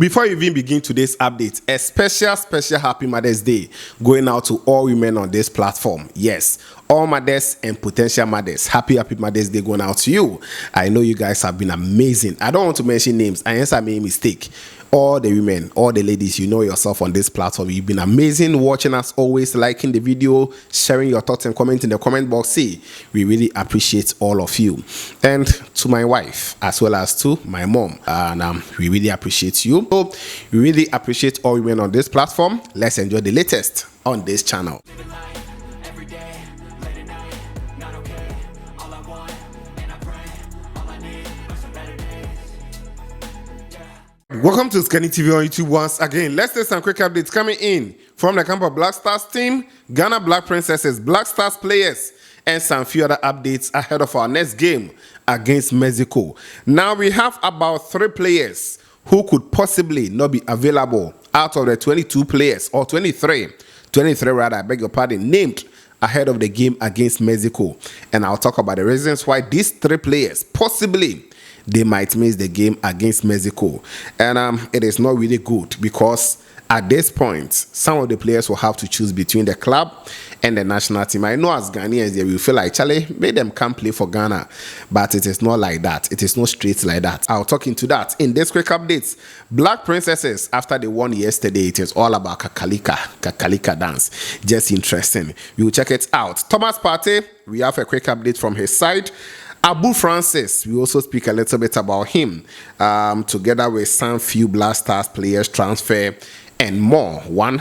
Before you even begin today's update, a special Happy Mother's Day going out to all women on this platform. Yes, all mothers and potential mothers. Happy Mother's Day going out to you. I know you guys have been amazing. I don't want to mention names. I guess I made a mistake. All the women, all the ladies, you know yourself on this platform. You've been amazing watching us, always liking the video, sharing your thoughts and commenting in the comment box. See, we really appreciate all of you. And to my wife, as well as to my mom, and we really appreciate you. So we really appreciate all women on this platform. Let's enjoy the latest on this channel. Welcome to Scanny TV on YouTube once again. Let's take some quick updates coming in from the camp of Black Stars team, Ghana Black Princesses, Black Stars players, and some few other updates ahead of our next game against Mexico. Now we have about 3 players who could possibly not be available out of the 22 players, or 23 rather, I beg your pardon, named ahead of the game against Mexico. And I'll talk about the reasons why these 3 players possibly they might miss the game against Mexico. And it is not really good because at this point, some of the players will have to choose between the club and the national team. I know as Ghanaians, they will feel like, Charlie, make them come play for Ghana. But it is not like that. It is not straight like that. I'll talk into that in this quick updates. Black Princesses, after they won yesterday, it is all about Kakalika dance. Just interesting. We will check it out. Thomas Partey, we have a quick update from his side. Abu Francis, we also speak a little bit about him, together with some few Black Stars players transfer and more. One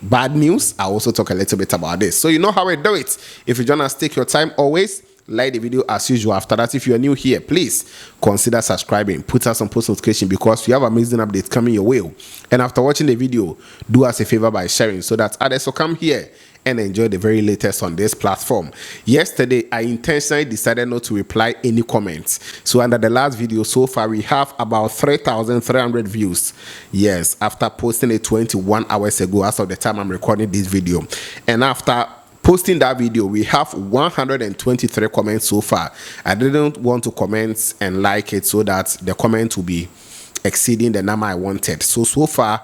bad news, I'll also talk a little bit about this. So you know how we do it. If you join us, take your time always. Like the video as usual. After that, if you are new here, please consider subscribing. Put us on post notification because we have amazing updates coming your way. And after watching the video, do us a favor by sharing so that others will come here and enjoy the very latest on this platform. Yesterday, I intentionally decided not to reply any comments. So under the last video so far, we have about 3,300 views. Yes, after posting it 21 hours ago as of the time I'm recording this video. And after posting that video, we have 123 comments so far. I didn't want to comment and like it so that the comment will be exceeding the number I wanted. So far,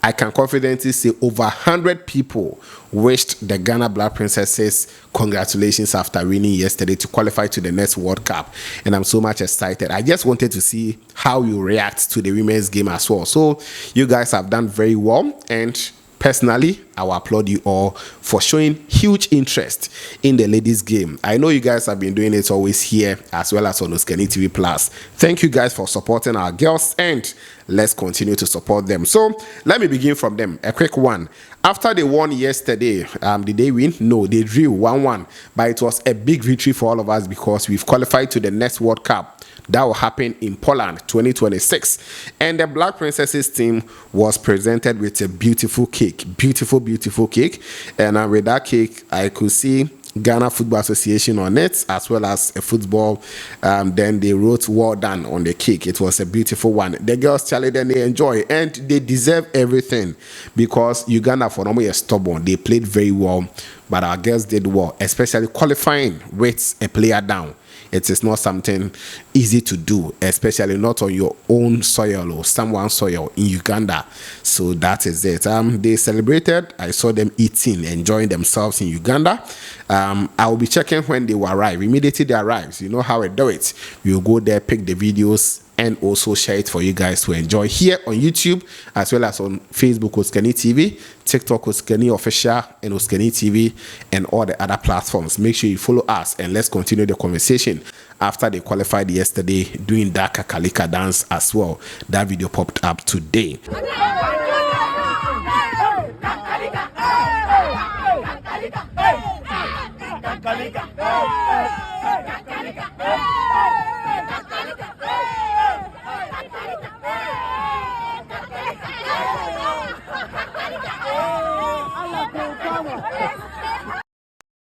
I can confidently say over 100 people wished the Ghana Black Princesses congratulations after winning yesterday to qualify to the next World Cup. And I'm so much excited. I just wanted to see how you react to the women's game as well. So you guys have done very well, and personally, I will applaud you all for showing huge interest in the ladies' game. I know you guys have been doing it always here as well as on Scanny TV Plus. Thank you guys for supporting our girls, and let's continue to support them. So let me begin from them. A quick one. After they won yesterday, did they win? No, they drew 1-1. But it was a big victory for all of us because we've qualified to the next World Cup. That will happen in Poland 2026. And the Black Princesses team was presented with a beautiful cake. Beautiful cake. And with that cake, I could see Ghana Football Association on it, as well as a football. Then they wrote "well done" on the cake. It was a beautiful one. The girls, Charlie, then they enjoy, and they deserve everything because Uganda, for them, are stubborn. They played very well, but our girls did well, especially qualifying with a player down. It is not something easy to do, especially not on your own soil or someone's soil in Uganda. So that is it. They celebrated. I saw them eating, enjoying themselves in Uganda. I will be checking when they will arrive. Immediately they arrive. You know how I do it. We will go there, pick the videos, and also share it for you guys to enjoy here on YouTube, as well as on Facebook with Scanny TV, TikTok with Scanny Official, and with Scanny TV, and all the other platforms. Make sure you follow us, and let's continue the conversation after they qualified yesterday doing that Kakalika dance as well. That video popped up today.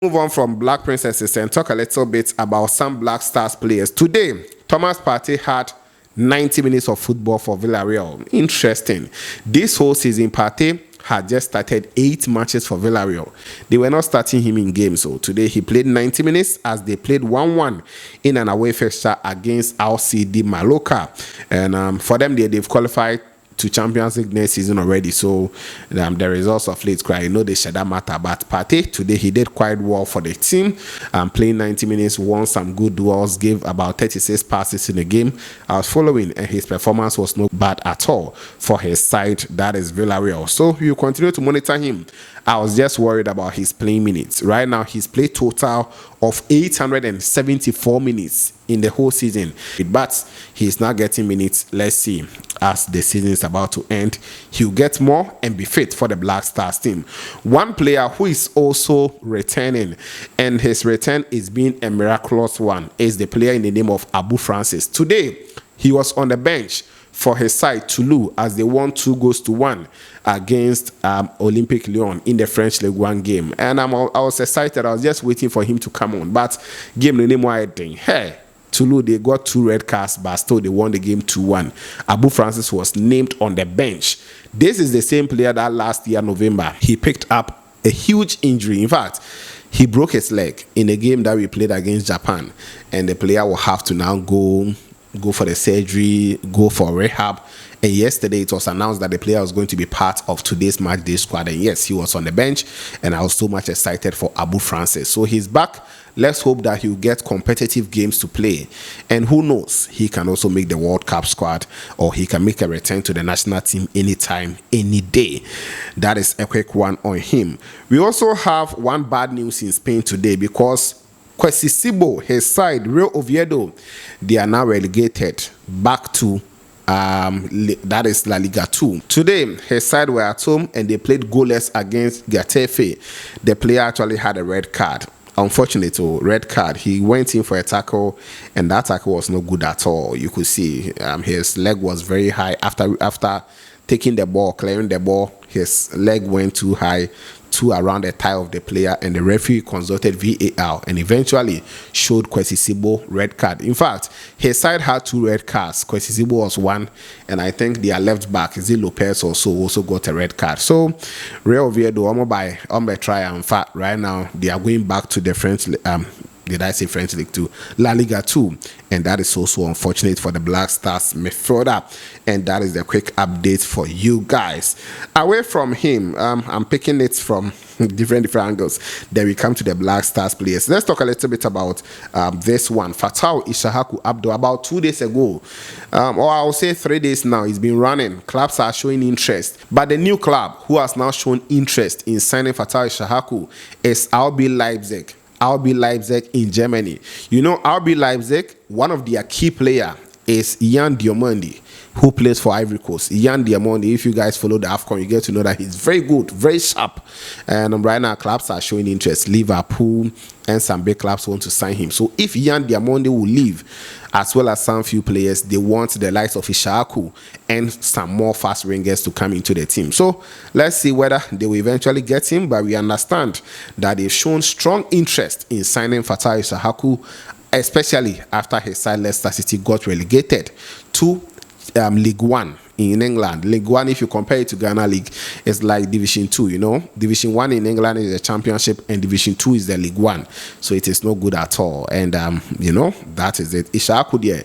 Move on from Black Princesses and talk a little bit about some Black Stars players. Today, Thomas Partey had 90 minutes of football for Villarreal. Interesting. This whole season, Partey had just started 8 matches for Villarreal. They were not starting him in games, so today he played 90 minutes as they played 1-1 in an away fixture against LCD Mallorca. And for them, they've qualified to Champions League next season already. So the results of late cry, they should that matter. But Partey today, he did quite well for the team. Playing 90 minutes, won some good duels, gave about 36 passes in the game. I was following, and his performance was not bad at all for his side. That is Villarreal. So you continue to monitor him. I was just worried about his playing minutes. Right now, he's played total of 874 minutes in the whole season. But he's not getting minutes. Let's see. As the season is about to end, he'll get more and be fit for the Black Stars team. One player who is also returning, and his return is being a miraculous one, is the player in the name of Abu Francis. Today, he was on the bench for his side Toulouse as they won 2-1 against Olympique Lyon in the French League One game. And I was excited. I was just waiting for him to come on. But game the name I think, hey, Toulouse, they got 2 red cards, but still they won the game 2-1. Abu Francis was named on the bench. This is the same player that last year, November, he picked up a huge injury. In fact, he broke his leg in a game that we played against Japan. And the player will have to now go for the surgery, go for rehab. And yesterday it was announced that the player was going to be part of today's match day squad. And yes, he was on the bench, and I was so much excited for Abu Francis. So he's back. Let's hope that he'll get competitive games to play. And who knows, he can also make the World Cup squad, or he can make a return to the national team anytime, any day. That is a quick one on him. We also have one bad news in Spain today, because Sibo, his side, Real Oviedo, they are now relegated back to that is La Liga 2. Today, his side were at home and they played goalless against Getafe. The player actually had a red card. Unfortunately, red card. He went in for a tackle, and that tackle was no good at all. You could see his leg was very high after taking the ball, clearing the ball. His leg went too high to around the thigh of the player, and the referee consulted VAR and eventually showed Sibo red card. In fact, his side had 2 red cards. Sibo was 1, and I think their left back, Zé Lopez, also got a red card. So Real Oviedo, by triumph. Right now they are going back to the French French League 2, La Liga 2, and that is also unfortunate for the Black Stars midfielder. And that is the quick update for you guys. Away from him, I'm picking it from different angles. Then we come to the Black Stars players. Let's talk a little bit about this one. Fatau Ishahaku Abdo, about 2 days ago, or I'll say 3 days now, he's been running. Clubs are showing interest, but the new club who has now shown interest in signing Fatau Ishahaku is RB Leipzig. RB Leipzig in Germany. You know, RB Leipzig, one of their key player is Yan Diomande, who plays for Ivory Coast. Yan Diomande, if you guys follow the AFCON, you get to know that he's very good, very sharp. And right now, clubs are showing interest. Liverpool and some big clubs want to sign him. So if Yan Diomande will leave, as well as some few players, they want the likes of Ishaku and some more fast wingers to come into the team. So let's see whether they will eventually get him. But we understand that they've shown strong interest in signing Fatau Ishaku, especially after his side Leicester City got relegated to League One in England. League One, if you compare it to Ghana League, is like Division 2, you know. Division 1 in England is the Championship, and Division 2 is the League One. So it is no good at all. And, you know, that is it. Ishaku there,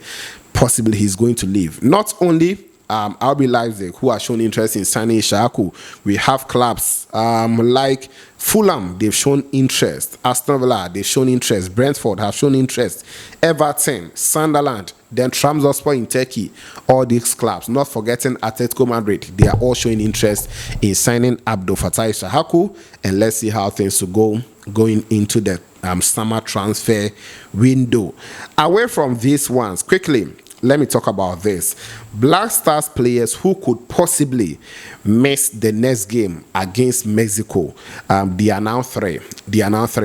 possibly he's going to leave. Not only RB Leipzig, who have shown interest in signing Ishaku, we have clubs like Fulham, they've shown interest. Aston Villa, they've shown interest. Brentford have shown interest. Everton, Sunderland, then Trabzonspor in Turkey. All these clubs, not forgetting Atletico Madrid, they are all showing interest in signing Abdul Fattah Ishaku. And let's see how things will go going into the summer transfer window. Away from these ones, quickly, let me talk about this. Black Stars players who could possibly miss the next game against Mexico. They are now 3.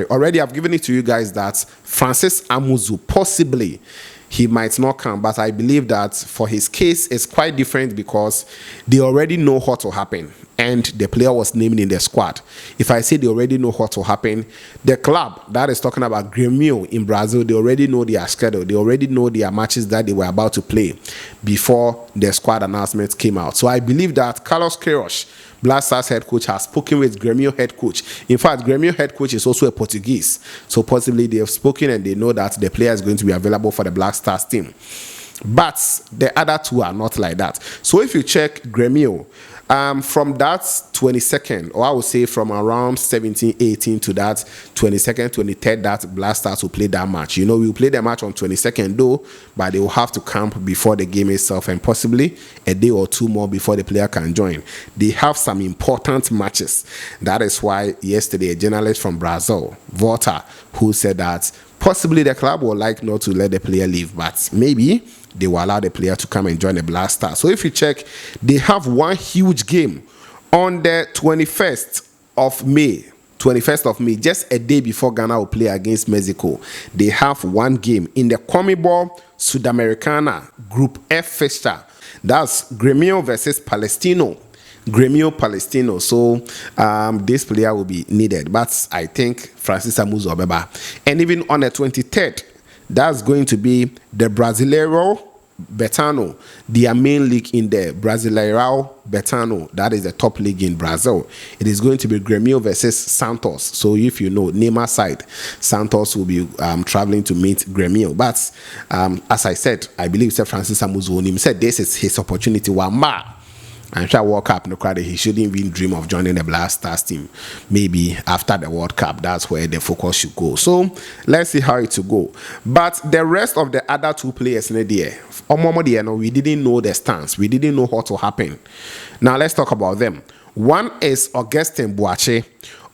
Already, I've given it to you guys that Francis Amuzu, possibly, he might not come. But I believe that for his case, it's quite different because they already know what will happen. And the player was named in the squad. If I say they already know what will happen, the club that is talking about Grêmio in Brazil, they already know their schedule. They already know their matches that they were about to play before the squad announcement came out. So I believe that Carlos Queiroz, Black Stars head coach, has spoken with Grêmio head coach. In fact, Grêmio head coach is also a Portuguese. So possibly they have spoken and they know that the player is going to be available for the Black Stars team. But the other two are not like that. So if you check Gremio, from that 22nd, or I would say from around 17, 18 to that 22nd, 23rd, that Black Stars will play that match. You know, we will play the match on 22nd though, but they will have to camp before the game itself and possibly a day or two more before the player can join. They have some important matches. That is why yesterday a journalist from Brazil, Volta, who said that possibly the club would like not to let the player leave, but maybe they will allow the player to come and join the Black Stars. So if you check, they have one huge game on the 21st of May. 21st of May, just a day before Ghana will play against Mexico. They have one game in the CONMEBOL Sudamericana Group F fixture. That's Gremio versus Palestino. Gremio Palestino. So this player will be needed. But I think Francis Amuzo Obeba. And even on the 23rd, that's going to be the Brasileiro Betano, their main league in the Brasileirão Betano. That is the top league in Brazil. It is going to be Gremio versus Santos. So if you know Neymar side, Santos will be traveling to meet Gremio. But as I said, I believe Sir Francis Amuzo said this is his opportunity. Wama. I'm sure World Cup, no crowd, he shouldn't even dream of joining the Black Stars team. Maybe after the World Cup, that's where the focus should go. So let's see how it will go. But the rest of the other two players in the year, we didn't know the stance. We didn't know what will happen. Now let's talk about them. One is Augustin Boache.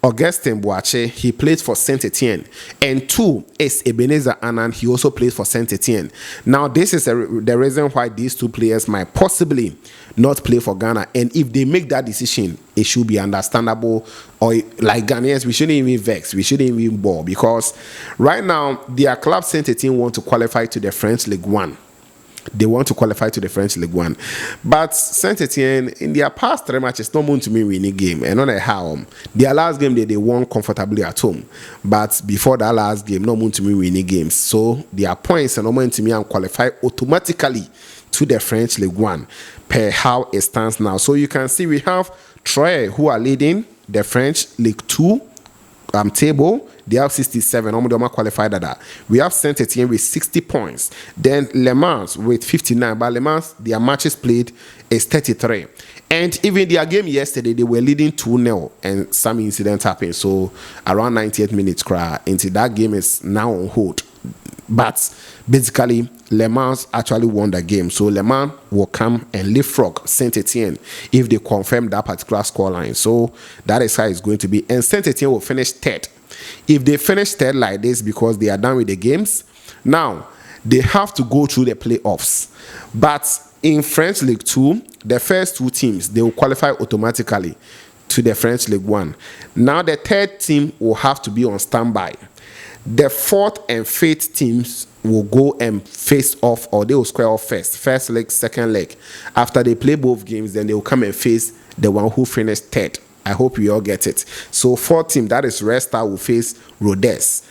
Augustin Boache, he played for Saint-Etienne. And two is Ebenezer Annan, he also played for Saint-Etienne. Now, this is the reason why these two players might possibly not play for Ghana. And if they make that decision, it should be understandable. Or like Ghanaians, we shouldn't even vex, we shouldn't even bore. Because right now, their club Saint-Etienne want to qualify to the French League One. They want to qualify to the French League One. But Saint-Etienne, in their past 3 matches, no to me winning game. And on a how their last game they won comfortably at home. But before that last game, no to me winning games. So their points and no to me and qualify automatically to the French League One per how it stands now. So you can see we have Troyes who are leading the French League 2 table. They have 67. Qualified at that. We have Saint-Etienne with 60 points. Then Le Mans with 59. But Le Mans, their matches played is 33. And even their game yesterday, they were leading 2-0 and some incident happened. So around 98 minutes, into that game is now on hold. But basically, Le Mans actually won the game. So Le Mans will come and leapfrog Saint-Etienne if they confirm that particular scoreline. So that is how it's going to be. And Saint-Etienne will finish third. If they finish third like this because they are done with the games, now they have to go through the playoffs. But in French League 2, the first two teams, they will qualify automatically to the French League 1. Now the third team will have to be on standby. The fourth and fifth teams will go and face off, or they will square off first leg, second leg. After they play both games, then they will come and face the one who finished third. I hope you all get it. So fourth team, that is Red Star, will face Rodez.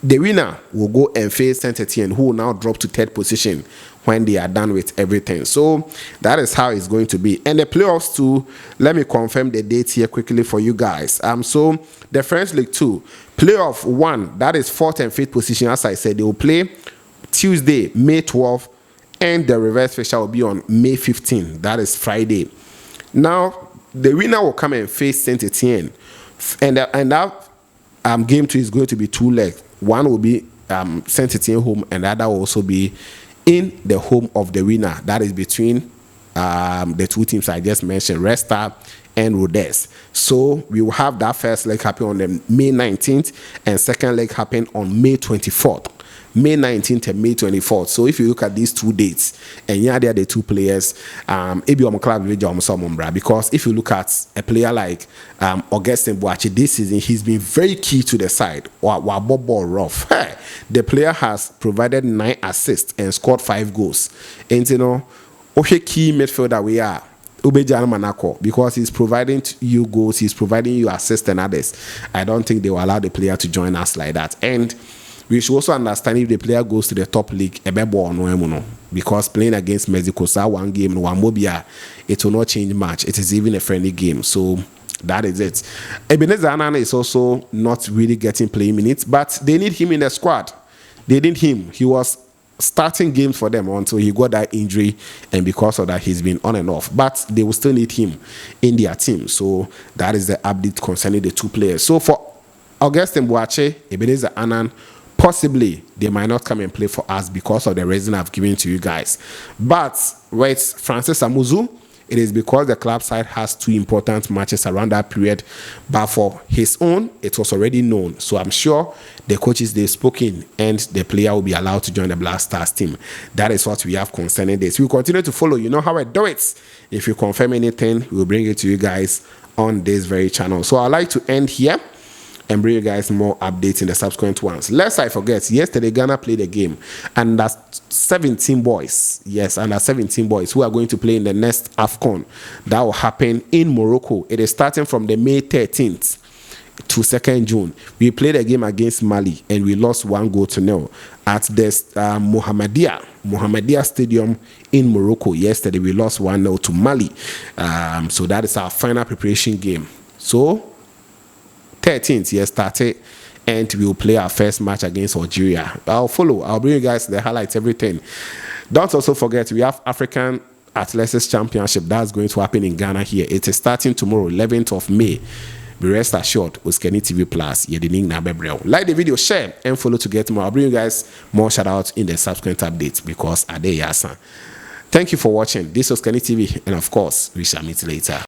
The winner will go and face Saint-Etienne, who will now drop to third position when they are done with everything. So that is how it's going to be. And the playoffs too, let me confirm the date here quickly for you guys. So the French League 2, playoff 1, that is fourth and fifth position. As I said, they will play Tuesday, May 12th, and the reverse fixture will be on May 15th. That is Friday. Now, the winner will come and face Saint-Etienne. And that game 2 is going to be 2 legs. One will be Saint-Etienne home, and the other will also be in the home of the winner. That is between the two teams I just mentioned, Red Star and Rodez. So we will have that first leg happen on the May 19th and second leg happen on May 24th. May 19th and May 24th. So if you look at these 2 dates, and yeah, they are the two players, because if you look at a player like Augustin Boache this season, he's been very key to the side. The player has provided 9 assists and scored 5 goals. And you know, key midfielder we are. Because he's providing you goals, he's providing you assists and others. I don't think they will allow the player to join us like that. And we should also understand if the player goes to the top league, because playing against Mexico, one game, it will not change much. It is even a friendly game. So that is it. Ebenezer Annan is also not really getting playing minutes, but they need him in the squad. They need him. He was starting games for them until he got that injury, and because of that he's been on and off, but they will still need him in their team. So that is the update concerning the two players. So for Augustin Boache, Ebenezer Annan, possibly they might not come and play for us because of the reason I've given to you guys. But with Francis Amuzu, it is because the club side has two important matches around that period. But for his own, it was already known. So I'm sure the coaches, they've spoken, and the player will be allowed to join the Black Stars team. That is what we have concerning this. We'll continue to follow. You know how I do it. If you confirm anything, we'll bring it to you guys on this very channel. So I'd like to end here and bring you guys more updates in the subsequent ones. Lest I forget, yesterday Ghana played a game, and that's 17 boys. Yes, and that's 17 boys who are going to play in the next AFCON. That will happen in Morocco. It is starting from the May 13th to 2nd June. We played a game against Mali, and we lost 1-0 at the Mohammedia Stadium in Morocco. Yesterday, we lost 1-0 to Mali. So that is our final preparation game. So 13th, yes, started, and we will play our first match against Algeria. I'll bring you guys the highlights, everything. Don't also forget, we have African Athletics Championship that's going to happen in Ghana here. It is starting tomorrow, 11th of May. Be rest assured with Scanny TV Plus. Like the video, share, and follow to get more. I'll bring you guys more shout outs in the subsequent updates because Ade Yasa. Thank you for watching. This was Scanny TV, and of course, we shall meet later.